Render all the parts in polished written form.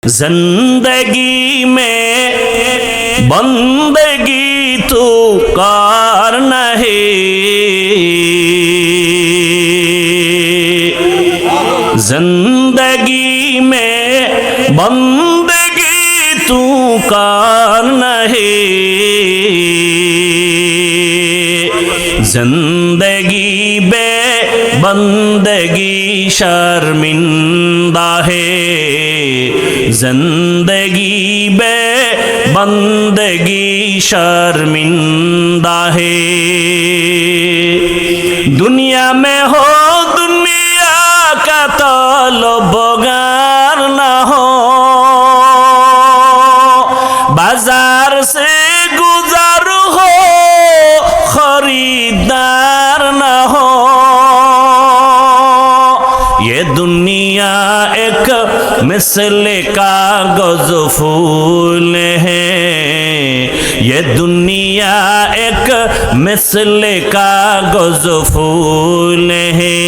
जिंदगी में बंदगी तू कर नहीं, जिंदगी में बंदगी तू कर नहीं, जिंदगी बे बंदगी शर्मिंदा है, जिंदगी बे बंदगी शर्मिंदा है। दुनिया में हो दुनिया का तलबगार न हो, बाजार से गुजर हो खरीदार न हो। ये दुनिया एक मिसले कागज फूल है, ये दुनिया एक मिसले कागज फूल है।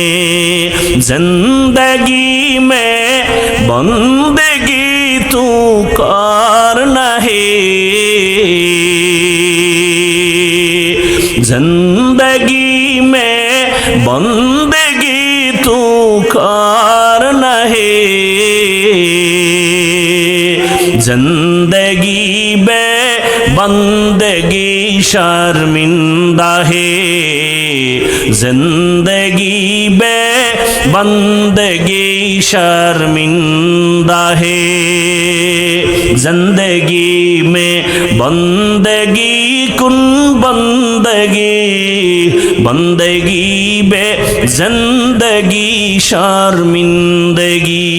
जिंदगी में बंदगी तू कर नहीं, जिंदगी में बंदगी तू कर नहीं, जिंदगी बे बंदगी शर्मिंदा है, जिंदगी बे बंदगी शर्मिंदा है। जिंदगी में बंदगी कुन बंदगी, बंदगी बे जिंदगी शर्मिंदगी।